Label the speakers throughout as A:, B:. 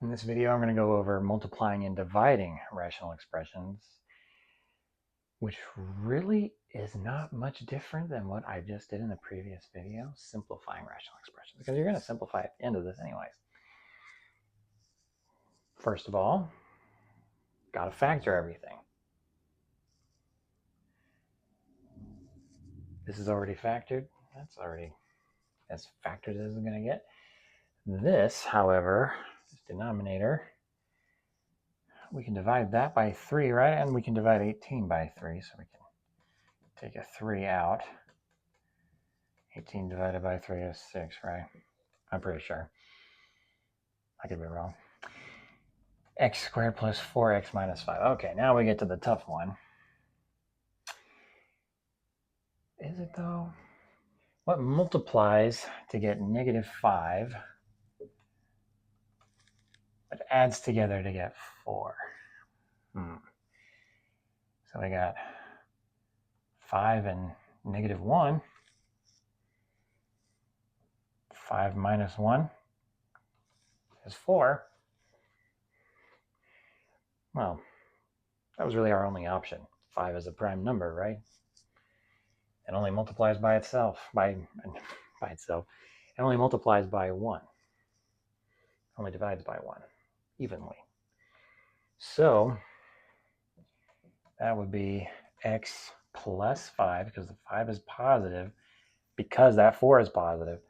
A: In this video, I'm going to go over multiplying and dividing rational expressions, which really is not much different than what I just did in the previous video, simplifying rational expressions, because you're going to simplify at the end of this anyways. First of all, got to factor everything. This is already factored. That's already as factored as it's going to get. This, however, this denominator, we can divide that by 3, right? And we can divide 18 by 3, so we can take a 3 out. 18 divided by 3 is 6, right? I'm pretty sure. I could be wrong. X squared plus 4x minus 5. Okay, now we get to the tough one. Is it though? What multiplies to get negative 5, but adds together to get 4? So we got 5 and negative 1. 5 minus 1 is 4. Well, that was really our only option. 5 is a prime number, right? It only multiplies by itself, by itself. It only multiplies by 1. Only divides by 1, evenly. So that would be x plus 5, because the 5 is positive, because that 4 is positive.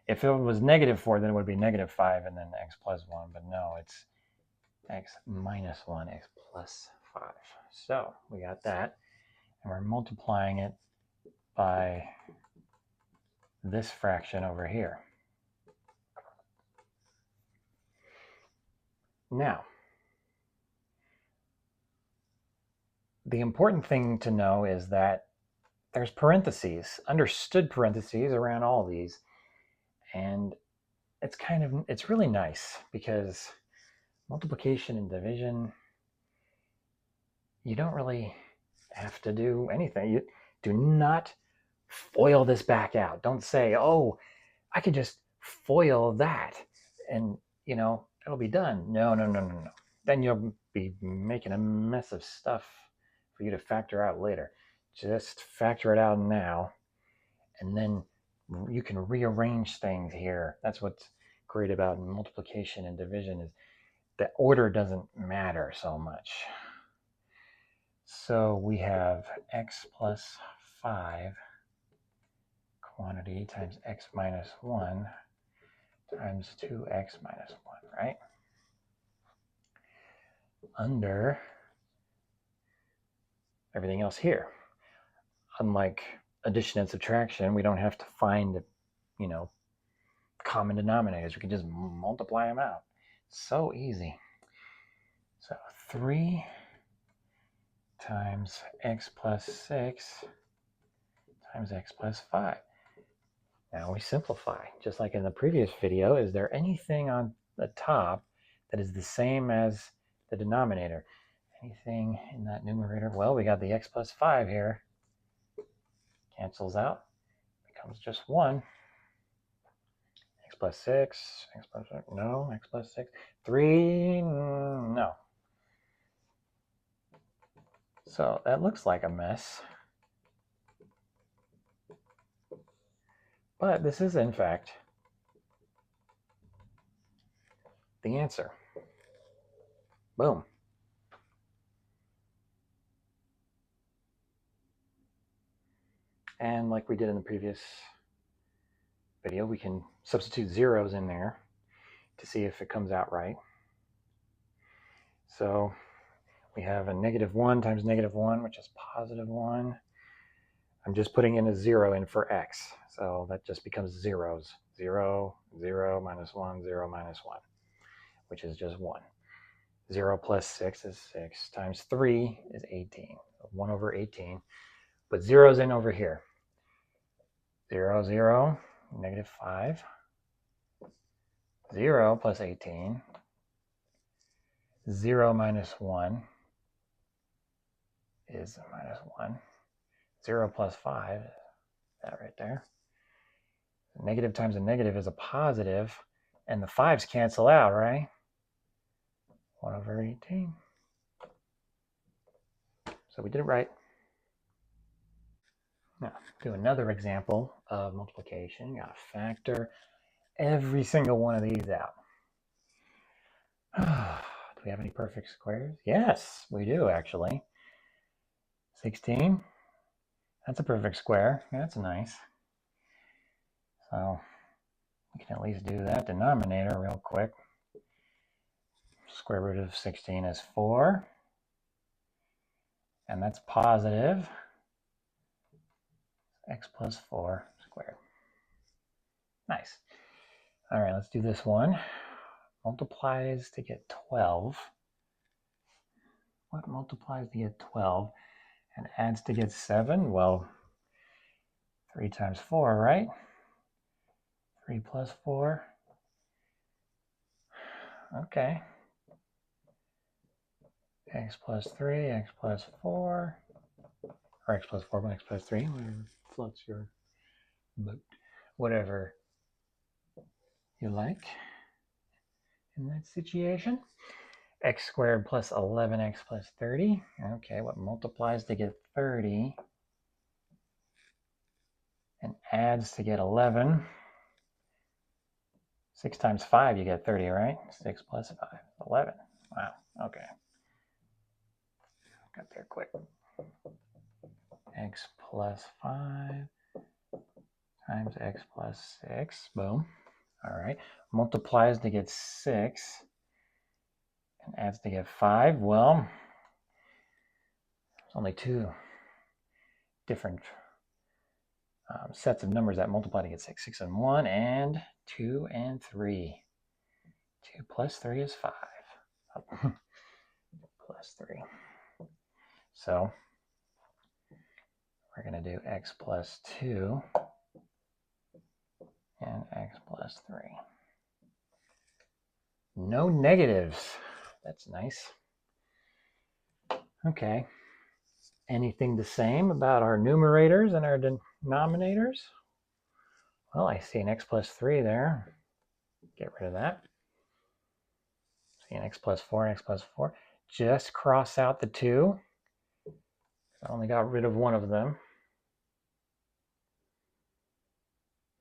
A: If it was negative 4, then it would be negative 5 and then x plus 1. But no, it's x minus 1, x plus 5. So we got that. And we're multiplying it by this fraction over here. Now, the important thing to know is that there's parentheses, understood parentheses around all these. And it's really nice because multiplication and division, you don't really have to do anything. You do not FOIL this back out. Don't say, oh, I could just FOIL that and, it'll be done. No. Then you'll be making a mess of stuff for you to factor out later. Just factor it out now, and then you can rearrange things here. That's what's great about multiplication and division, is the order doesn't matter so much. So we have x plus 5 quantity times x minus 1 times 2x minus 1, right? Under everything else here. Unlike addition and subtraction, we don't have to find, common denominators. We can just multiply them out. So easy. So 3 times x plus 6 times x plus 5. Now we simplify. Just like in the previous video, is there anything on the top that is the same as the denominator? Anything in that numerator? Well, we got the x plus 5 here. Cancels out. Becomes just 1. X plus 6. X plus 6. No. X plus 6. 3. No. So that looks like a mess. But this is, in fact, the answer. Boom. And like we did in the previous video, we can substitute zeros in there to see if it comes out right. So we have a negative 1 times negative 1, which is positive 1. I'm just putting in a 0 in for x. So that just becomes zeros. 0, 0, minus 1, 0, minus 1, which is just 1. 0 plus 6 is 6 times 3 is 18. 1 over 18. Put zeros in over here. 0, 0, negative 5. 0 plus 18. 0 minus 1 is minus 1. 0 plus 5, that right there. Negative times a negative is a positive, And the 5's cancel out, right? 1 over 18. So we did it right. Now, do another example of multiplication. You got to factor every single one of these out. Do we have any perfect squares? Yes, we do actually. 16. That's a perfect square. That's nice. So we can at least do that denominator real quick. Square root of 16 is 4. And that's positive x plus 4 squared. Nice. All right, let's do this one. Multiplies to get 12. What multiplies to get 12 and adds to get 7? Well, 3 times 4, right? 3 plus 4. Okay. X plus 3, x plus 4, or x plus 4 by x plus 3, whatever floats your boat. Whatever you like in that situation. X squared plus 11x plus 30. Okay, what multiplies to get 30 and adds to get 11? 6 times 5, you get 30, right? 6 plus 5, 11. Wow, okay. Got there quick. X plus 5 times x plus 6. Boom. All right. Multiplies to get 6 and adds to get 5. Well, there's only 2 different sets of numbers that multiply to get 6. 6 and 1, and 2 and 3. 2 plus 3 is 5. Oh. Plus 3. So we're going to do x plus 2 and x plus 3. No negatives. That's nice. Okay. Anything the same about our numerators and our denominators? Well, I see an x plus 3 there. Get rid of that. See an x plus 4 and x plus 4. Just cross out the 2. I only got rid of one of them.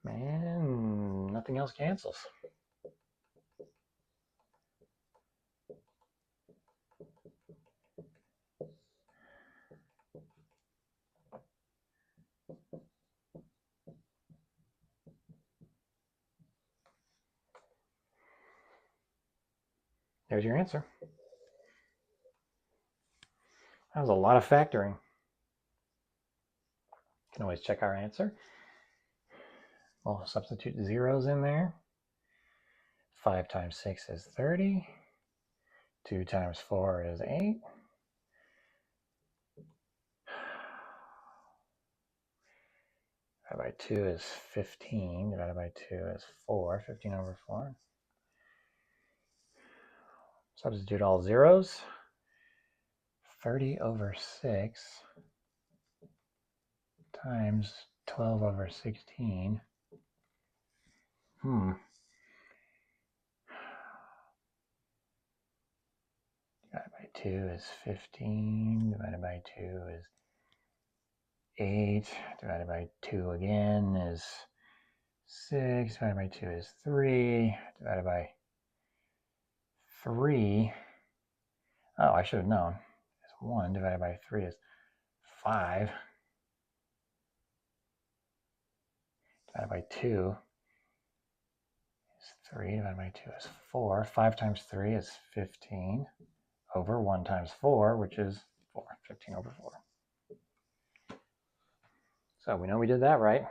A: And nothing else cancels. There's your answer. That was a lot of factoring. You can always check our answer. We'll substitute zeros in there. 5 times 6 is 30. 2 times 4 is 8. Divided by 2 is 15. Divided by 2 is 4. 15 over 4. Substitute all zeros. 30 over 6 times 12 over 16. Divided by 2 is 15. Divided by 2 is 8. Divided by 2 again is 6. Divided by 2 is 3. Divided by 3. Oh, I should have known. It's 1. Divided by 3 is 5. Divided by 2 is 3. Divided by 2 is 4. 5 times 3 is 15 over 1 times 4, which is 4. 15 over 4. So we know we did that right.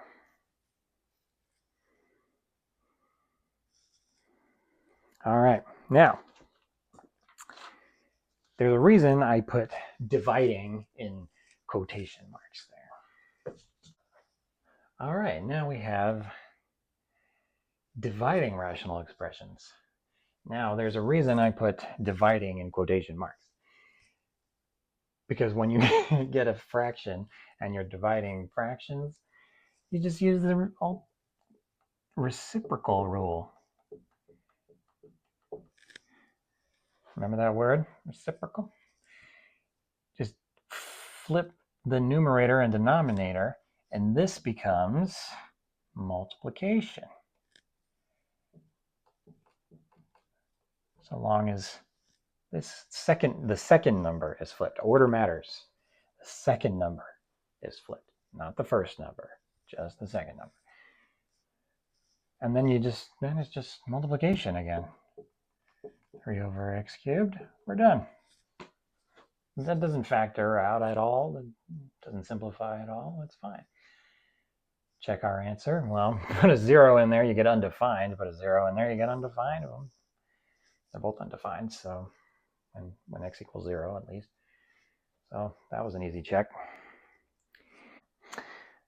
A: All right. Now, there's a reason I put dividing in quotation marks there. All right. Now we have dividing rational expressions. Now, there's a reason I put dividing in quotation marks. Because when you get a fraction and you're dividing fractions, you just use the reciprocal rule. Remember that word, reciprocal? Just flip the numerator and denominator, and this becomes multiplication. So long as the second number is flipped. Order matters. The second number is flipped, not the first number, just the second number. And then it's just multiplication again. 3 over x cubed, we're done. That doesn't factor out at all. It doesn't simplify at all. It's fine. Check our answer. Well, put a 0 in there, you get undefined. Put a 0 in there, you get undefined. Well, they're both undefined, so when x equals 0 at least. So that was an easy check.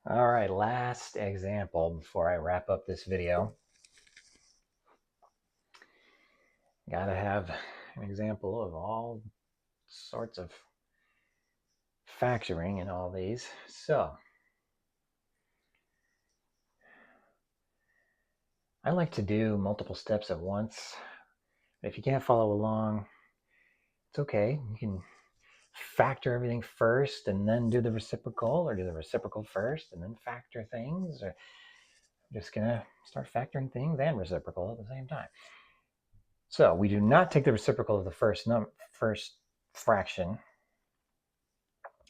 A: All right, last example before I wrap up this video. Gotta have an example of all sorts of factoring in all these. So I like to do multiple steps at once. If you can't follow along, it's okay. You can factor everything first and then do the reciprocal, or do the reciprocal first and then factor things, or I'm just gonna start factoring things and reciprocal at the same time. So we do not take the reciprocal of the first fraction.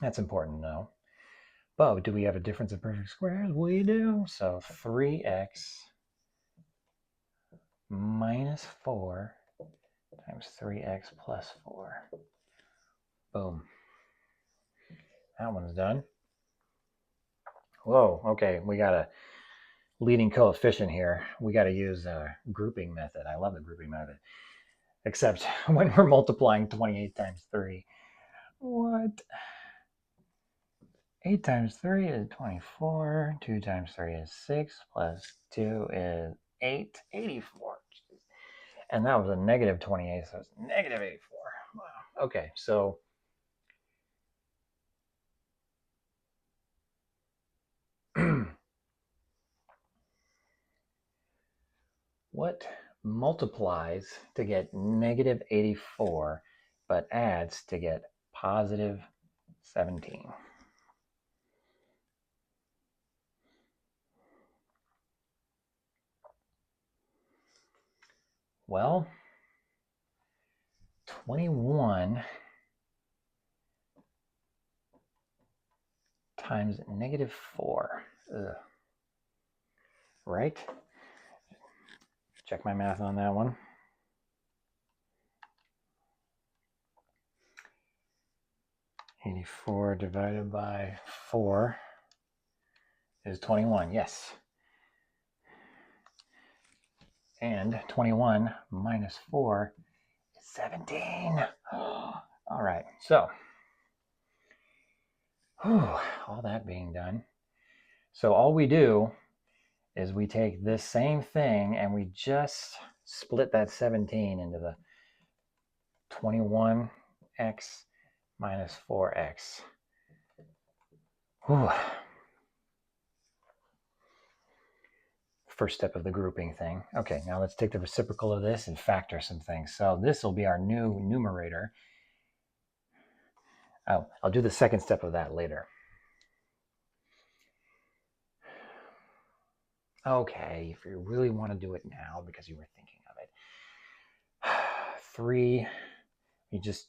A: That's important to know. But do we have a difference of perfect squares? We do. So 3x minus 4 times 3x plus 4. Boom. That one's done. Whoa, okay, we got a leading coefficient here. We got to use a grouping method. I love the grouping method. Except when we're multiplying 28 times 3. What? 8 times 3 is 24. 2 times 3 is 6. Plus 2 is 8. 84. And that was a negative 28, so it's negative 84. Wow. Okay, so what multiplies to get negative 84 but adds to get positive 17? Well, 21 times negative 4. Ugh. Right? Check my math on that one. (84) divided by 4 is 21. Yes. And 21 minus 4 is 17. All right. So, all that being done. So all we do is we take this same thing and we just split that 17 into the 21x minus 4x. Whew. First step of the grouping thing. Okay, now let's take the reciprocal of this and factor some things. So this will be our new numerator. Oh, I'll do the second step of that later. Okay, if you really want to do it now because you were thinking of it. 3, you just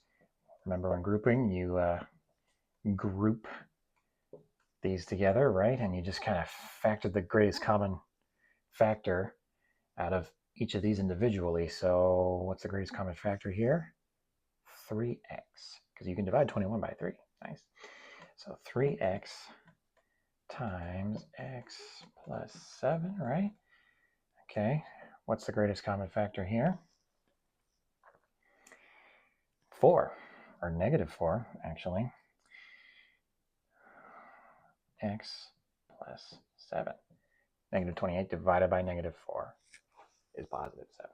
A: remember when grouping, you group these together, right? And you just kind of factor the greatest common factor out of each of these individually. So what's the greatest common factor here? 3x, because you can divide 21 by 3. Nice. So 3x times x plus 7, right? Okay, what's the greatest common factor here? 4, or negative 4, actually. X plus 7. Negative 28 divided by negative 4 is positive 7.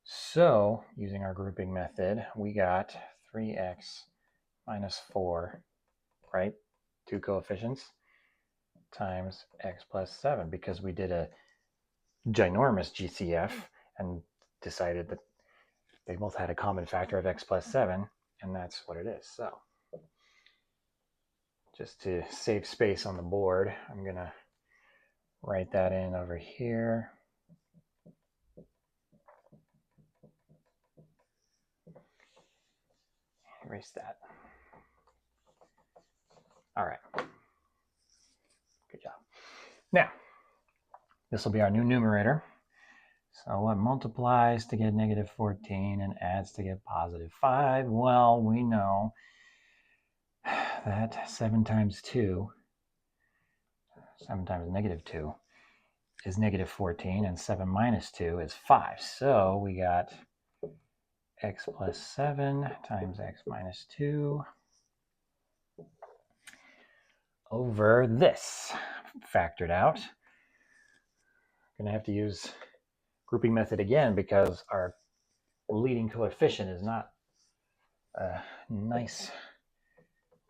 A: So, using our grouping method, we got 3x minus 4, right? Two coefficients, times x plus 7, because we did a ginormous GCF and decided that they both had a common factor of x plus 7, and that's what it is. So just to save space on the board, I'm going to write that in over here. Erase that. All right. Good job. Now, this will be our new numerator. So what multiplies to get negative 14 and adds to get positive 5? Well, we know that 7 times negative 2, is negative 14, and 7 minus 2 is 5. So we got x plus 7 times x minus 2 over this, factored out. I'm going to have to use grouping method again because our leading coefficient is not a nice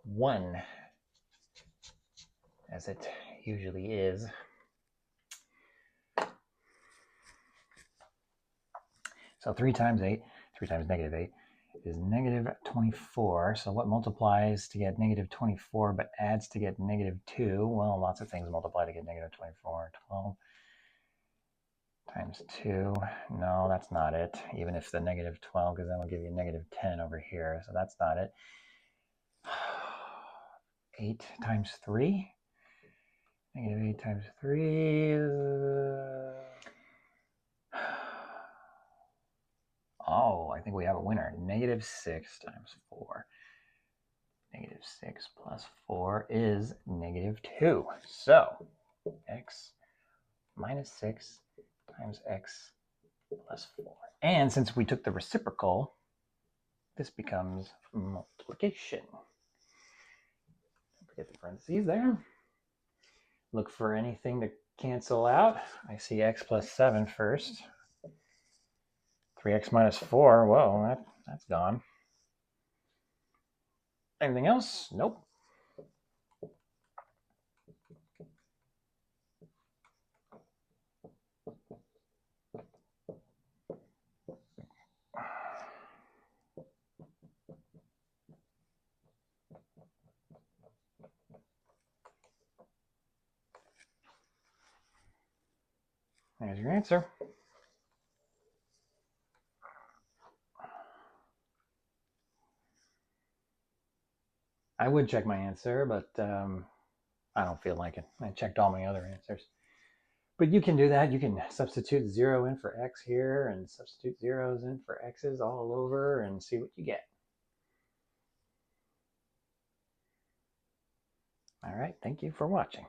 A: 1 as it usually is. So 3 times negative 8 is negative 24. So what multiplies to get negative 24 but adds to get negative 2? Well, lots of things multiply to get negative 24. 12 times 2. No, that's not it. Even if the negative 12, because that will give you negative 10 over here. So that's not it. 8 times 3. Negative 8 times 3. Oh, I think we have a winner. Negative 6 times 4. Negative 6 plus 4 is negative 2. So x minus 6 times x plus 4. And since we took the reciprocal, this becomes multiplication. Don't forget the parentheses there. Look for anything to cancel out. I see x plus 7 first. 3x minus 4, whoa, that's gone. Anything else? Nope. There's your answer. I would check my answer, but I don't feel like it. I checked all my other answers. But you can do that. You can substitute 0 in for x here and substitute zeros in for x's all over and see what you get. All right, thank you for watching.